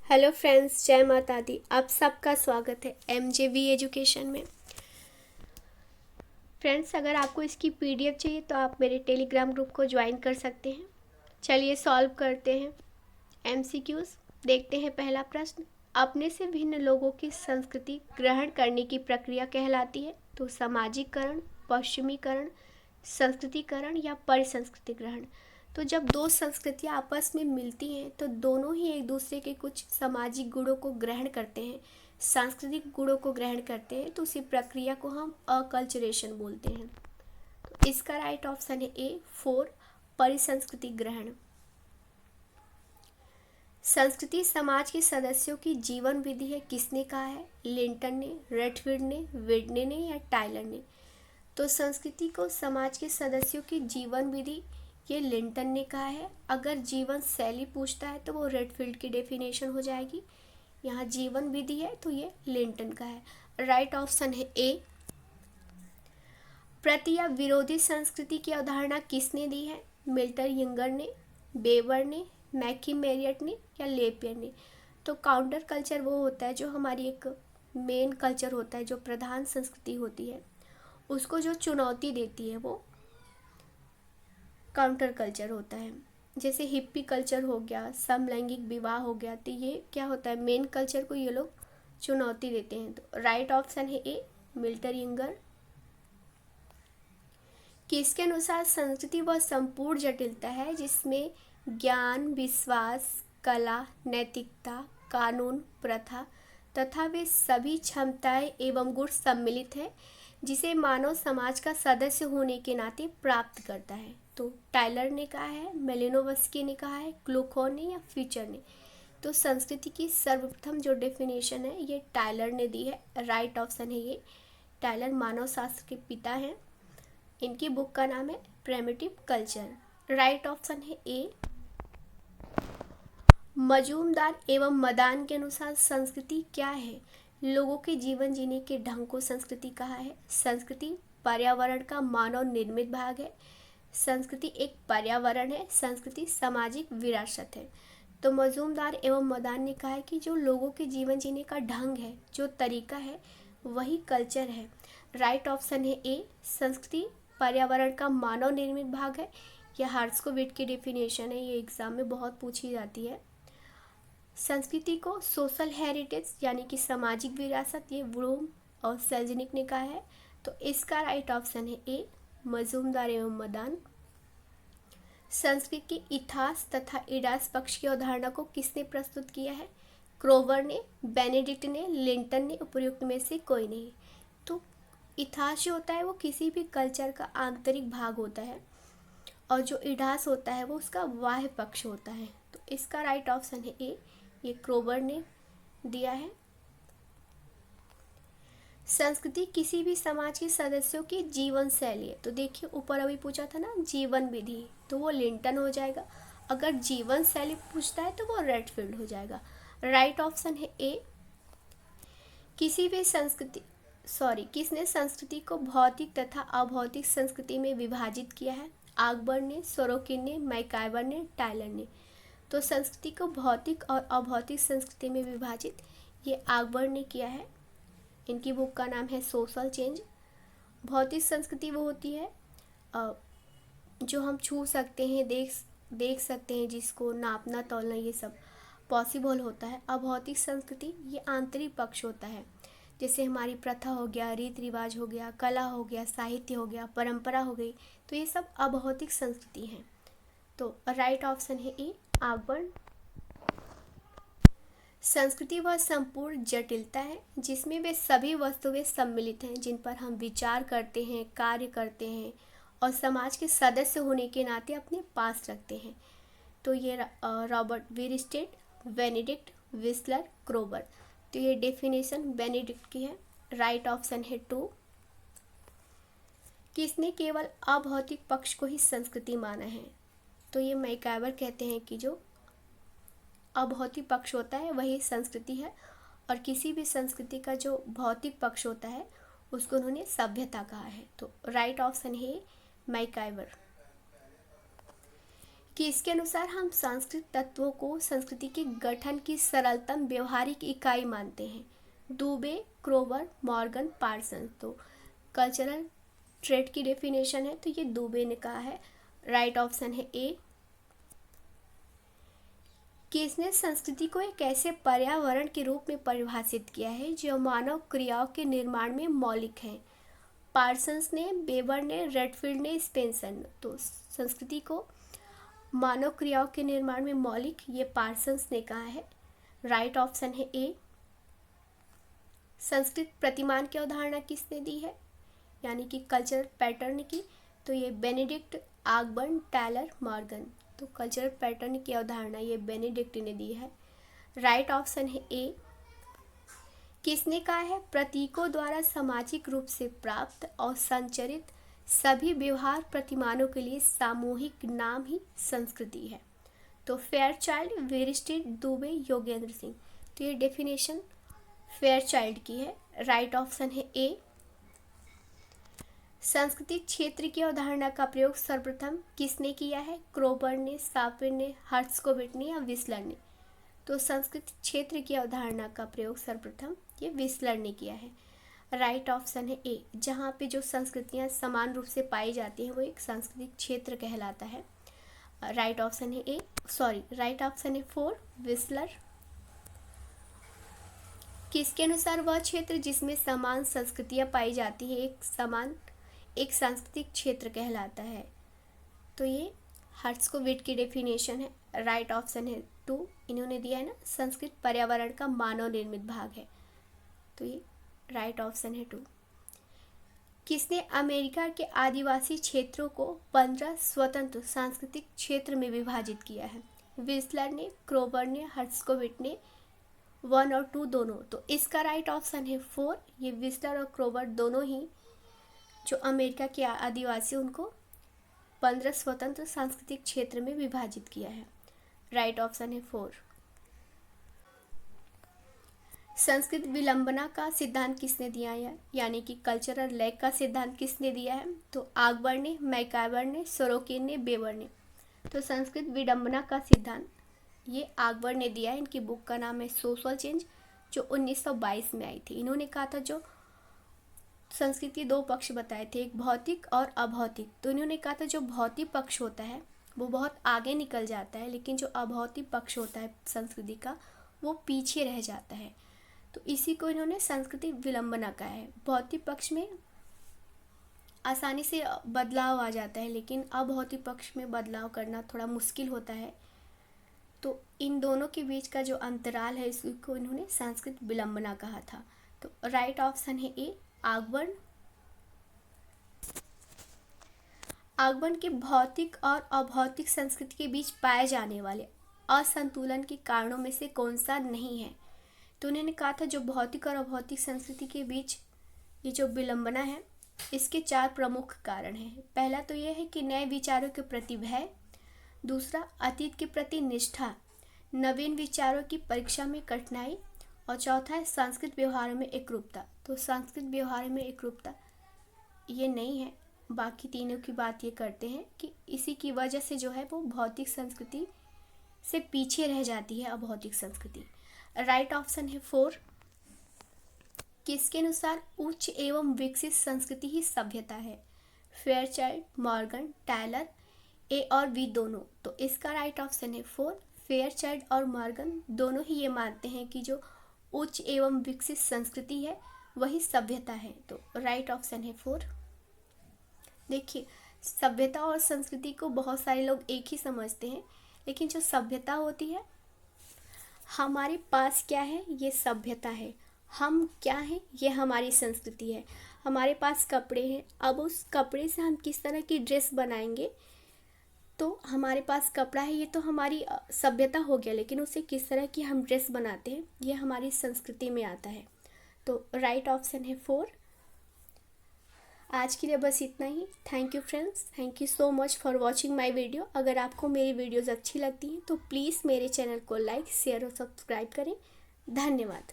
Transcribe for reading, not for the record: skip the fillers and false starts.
Hello friends, जय माता दी। आप सबका स्वागत है MJV एजुकेशन में। फ्रेंड्स, अगर आपको इसकी PDF चाहिए तो आप मेरे टेलीग्राम ग्रुप को ज्वाइन कर सकते हैं। चलिए सॉल्व करते हैं MCQs। देखते हैं पहला प्रश्न। अपने से भिन्न लोगों की संस्कृति ग्रहण करने की प्रक्रिया कहलाती है तो सामाजिकरण, पश्चिमीकरण, संस्कृतिकरण या परिसंस्कृति ग्रहण। तो जब दो संस्कृतियाँ आपस में मिलती हैं तो दोनों ही एक दूसरे के कुछ सामाजिक गुणों को ग्रहण करते हैं, सांस्कृतिक गुणों को ग्रहण करते हैं, तो उसी प्रक्रिया को हम अकल्चरेशन बोलते हैं। तो इसका राइट ऑप्शन है A 4, परिसंस्कृति ग्रहण। संस्कृति समाज के सदस्यों की जीवन विधि है, किसने कहा है? लिंटन ने, रेडफील्ड ने, विडने ने या टाइलर ने? तो संस्कृति को समाज के सदस्यों की जीवन विधि ये लिंटन ने कहा है। अगर जीवन शैली पूछता है तो वो रेडफील्ड की डेफिनेशन हो जाएगी। यहाँ जीवन विधि है तो ये लिंटन का है। राइट ऑप्शन है A। प्रति या विरोधी संस्कृति की अवधारणा किसने दी है? मिल्टन यंगर ने, बेवर ने, मैकी मेरियट ने या लेपियर ने? तो काउंटर कल्चर वो होता है जो हमारी एक मेन कल्चर होता है, जो प्रधान संस्कृति होती है, उसको जो चुनौती देती है वो काउंटर कल्चर होता है। जैसे हिप्पी कल्चर हो गया, समलैंगिक विवाह हो गया, तो ये क्या होता है? मेन कल्चर को ये लोग चुनौती देते हैं। तो राइट ऑप्शन है A, मिल्टन यंगर। किसके अनुसार संस्कृति वह संपूर्ण जटिलता है जिसमें ज्ञान, विश्वास, कला, नैतिकता, कानून, प्रथा तथा वे सभी क्षमताएं एवं गुण सम्मिलित है, जिसे मानव समाज का सदस्य होने के नाते प्राप्त करता है? तो टाइलर ने कहा है, मेलिनोवस्की ने कहा है, क्लूखोन ने या फीचर ने? तो संस्कृति की सर्वप्रथम जो डेफिनेशन है ये टाइलर ने दी है। राइट ऑप्शन है ये। टाइलर मानव शास्त्र के पिता हैं। इनकी बुक का नाम है प्रिमिटिव कल्चर। राइट ऑप्शन है A। मजूमदार एवं मदान के अनुसार संस्कृति क्या है? लोगों के जीवन जीने के ढंग को संस्कृति कहा है। संस्कृति पर्यावरण का मानव निर्मित भाग है। संस्कृति एक पर्यावरण है। संस्कृति सामाजिक विरासत है। तो मजूमदार एवं मदान ने कहा है कि जो लोगों के जीवन जीने का ढंग है, जो तरीका है, वही कल्चर है। राइट ऑप्शन है A। संस्कृति पर्यावरण का मानव निर्मित भाग है। यह हार्ट्सकोविट की डेफिनेशन है, ये एग्जाम में बहुत पूछी जाती है। संस्कृति को सोशल हेरिटेज यानी कि सामाजिक विरासत, ये ब्लूम और सेल्जनिक ने कहा है। तो इसका राइट ऑप्शन है A, मजूमदार एवं मदान। संस्कृत के इतिहास तथा इडास पक्ष की अवधारणा को किसने प्रस्तुत किया है? क्रोवर ने, बेनेडिक्ट ने, लिंटन ने, उपयुक्त में से कोई नहीं? तो इतिहास जो होता है वो किसी भी कल्चर का आंतरिक भाग होता है और जो इडास होता है वो उसका बाह्य पक्ष होता है। तो इसका राइट ऑप्शन है A, ये क्रोवर ने दिया है। संस्कृति किसी भी समाज के सदस्यों की जीवन शैली है। तो देखिए ऊपर अभी पूछा था ना जीवन विधि, तो वो लिंटन हो जाएगा। अगर जीवन शैली पूछता है तो वो रेडफील्ड हो जाएगा। राइट ऑप्शन है A। किसने संस्कृति को भौतिक तथा अभौतिक संस्कृति में विभाजित किया है? अकबर ने, सोरोकिन ने, मैकाइवर ने, टाइलर ने? तो संस्कृति को भौतिक और अभौतिक संस्कृति में विभाजित ये अकबर ने किया है। इनकी बुक का नाम है सोशल चेंज। भौतिक संस्कृति वो होती है जो हम छू सकते हैं, देख सकते हैं, जिसको नापना तौलना ये सब पॉसिबल होता है। अभौतिक संस्कृति ये आंतरिक पक्ष होता है, जैसे हमारी प्रथा हो गया, रीति रिवाज हो गया, कला हो गया, साहित्य हो गया, परंपरा हो गई, तो ये सब अभौतिक संस्कृति हैं। तो राइट ऑप्शन है A, अकबर। संस्कृति वह संपूर्ण जटिलता है जिसमें वे सभी वस्तुएं सम्मिलित हैं जिन पर हम विचार करते हैं, कार्य करते हैं और समाज के सदस्य होने के नाते अपने पास रखते हैं। तो ये रॉबर्ट वीरस्टेड, बेनेडिक्ट, विस्लर, क्रोबर। तो ये डेफिनेशन बेनेडिक्ट की है। राइट ऑप्शन है 2। किसने केवल अभौतिक पक्ष को ही संस्कृति माना है? तो ये मैकाइवर कहते हैं कि जो अभौतिक पक्ष होता है वही संस्कृति है, और किसी भी संस्कृति का जो भौतिक पक्ष होता है उसको उन्होंने सभ्यता कहा है। तो राइट ऑप्शन है मैकाइवर। कि इसके अनुसार हम सांस्कृतिक तत्वों को संस्कृति के गठन की सरलतम व्यवहारिक इकाई मानते हैं। Dube, Kroeber, Morgan, Parson. तो कल्चरल ट्रेट की डेफिनेशन है तो ये दुबे ने कहा है। राइट ऑप्शन है ए। कि इसने संस्कृति को एक ऐसे पर्यावरण के रूप में परिभाषित किया है जो मानव क्रियाओं के निर्माण में मौलिक है। पार्सन्स ने, बेबर ने, रेडफील्ड ने, स्पेंसर ने। तो संस्कृति को मानव क्रियाओं के निर्माण में मौलिक, ये पार्सन्स ने कहा है। राइट ऑप्शन है ए। संस्कृत प्रतिमान की अवधारणा किसने दी है, यानी कि कल्चरल पैटर्न की, तो ये बेनेडिक्ट, आगबर्न, टैलर, मॉर्गन। तो कल्चरल पैटर्न की अवधारणा ये बेनेडिक्ट ने दी है। राइट ऑप्शन है ए। किसने कहा है, प्रतीकों द्वारा सामाजिक रूप से प्राप्त और संचरित सभी व्यवहार प्रतिमानों के लिए सामूहिक नाम ही संस्कृति है। तो फेयरचाइल्ड, वेरिस्टेड, दुबे, योगेंद्र सिंह। तो ये डेफिनेशन फेयरचाइल्ड की है। राइट ऑप्शन है ए। सांस्कृतिक क्षेत्र की अवधारणा का प्रयोग सर्वप्रथम किसने किया है, क्रोबर ने, साफिर ने, हर्ट्ज़कोविट ने या विस्लर ने। तो सांस्कृतिक क्षेत्र की अवधारणा का प्रयोग सर्वप्रथम ये विस्लर ने किया है। राइट ऑप्शन है ए। जहाँ पे जो संस्कृतियाँ समान रूप से पाई जाती हैं वो एक सांस्कृतिक क्षेत्र कहलाता है। राइट ऑप्शन है ए, राइट ऑप्शन है 4, विस्लर। किसके अनुसार वह क्षेत्र जिसमें समान संस्कृतियाँ पाई जाती है एक सांस्कृतिक क्षेत्र कहलाता है। तो ये हर्ट्ज़कोविट की डेफिनेशन है। राइट ऑप्शन है 2, इन्होंने दिया है ना, संस्कृत पर्यावरण का मानव निर्मित भाग है। तो ये राइट ऑप्शन है 2। किसने अमेरिका के आदिवासी क्षेत्रों को 15 स्वतंत्र सांस्कृतिक क्षेत्र में विभाजित किया है, विस्लर ने, क्रोबर ने, हर्ट्ज़कोविट ने, 1 और 2 दोनों। तो इसका राइट ऑप्शन है 4, ये विस्लर और क्रोबर दोनों ही जो अमेरिका के आदिवासी उनको 15 स्वतंत्र सांस्कृतिक क्षेत्र में विभाजित किया है। राइट ऑप्शन है 4। संस्कृत विलंबना का सिद्धांत किसने दिया है, यानी कि कल्चरल लैग का सिद्धांत किसने दिया है, तो आगबर ने, मैकाइवर ने, सोरोकिन ने, बेबर ने। तो संस्कृत विडंबना का सिद्धांत ये आगबर ने दिया है। इनकी बुक का नाम है सोशल चेंज, जो 1922 में आई थी। इन्होंने कहा था जो संस्कृत के 2 पक्ष बताए थे, एक भौतिक और अभौतिक। तो इन्होंने कहा था जो भौतिक पक्ष होता है वो बहुत आगे निकल जाता है, लेकिन जो अभौतिक पक्ष होता है संस्कृति का वो पीछे रह जाता है। तो इसी को इन्होंने संस्कृति विलंबना कहा है। भौतिक पक्ष में आसानी से बदलाव आ जाता है, लेकिन अभौतिक पक्ष में बदलाव करना थोड़ा मुश्किल होता है। तो इन दोनों के बीच का जो अंतराल है इसको इन्होंने संस्कृत विलंबना कहा था। तो राइट ऑप्शन है ए, आगबर्न। आगबर्न के भौतिक और अभौतिक संस्कृति के बीच पाए जाने वाले असंतुलन के कारणों में से कौन सा नहीं है। तो उन्होंने कहा था जो भौतिक और अभौतिक संस्कृति के बीच ये जो विलंबना है इसके 4 प्रमुख कारण हैं। पहला तो ये है कि नए विचारों के प्रति भय, दूसरा अतीत के प्रति निष्ठा, नवीन विचारों की परीक्षा में कठिनाई, और चौथा है सांस्कृतिक व्यवहारों में एकरूपता। तो सांस्कृतिक व्यवहार में एकरूपता ये नहीं है, बाकी तीनों की बात ये करते हैं कि इसी की वजह से जो है वो भौतिक संस्कृति से पीछे रह जाती है अभौतिक संस्कृति। राइट ऑप्शन है 4। किसके अनुसार उच्च एवं विकसित संस्कृति ही सभ्यता है, फेयरचाइल्ड, मॉर्गन, टैलर, ए और बी दोनों। तो इसका राइट ऑप्शन है 4। फेयरचाइल्ड और मॉर्गन दोनों ही ये मानते हैं कि जो उच्च एवं विकसित संस्कृति है वही सभ्यता है। तो राइट ऑप्शन है 4। देखिए, सभ्यता और संस्कृति को बहुत सारे लोग एक ही समझते हैं, लेकिन जो सभ्यता होती है, हमारे पास क्या है ये सभ्यता है, हम क्या हैं ये हमारी संस्कृति है। हमारे पास कपड़े हैं, अब उस कपड़े से हम किस तरह की ड्रेस बनाएंगे, तो हमारे पास कपड़ा है ये तो हमारी सभ्यता हो गया, लेकिन उसे किस तरह की हम ड्रेस बनाते हैं ये हमारी संस्कृति में आता है। तो राइट ऑप्शन है 4। आज के लिए बस इतना ही। Thank you friends, thank you so much for watching my video. अगर आपको मेरी वीडियोज़ अच्छी लगती हैं तो प्लीज़ मेरे चैनल को लाइक, शेयर और सब्सक्राइब करें। धन्यवाद।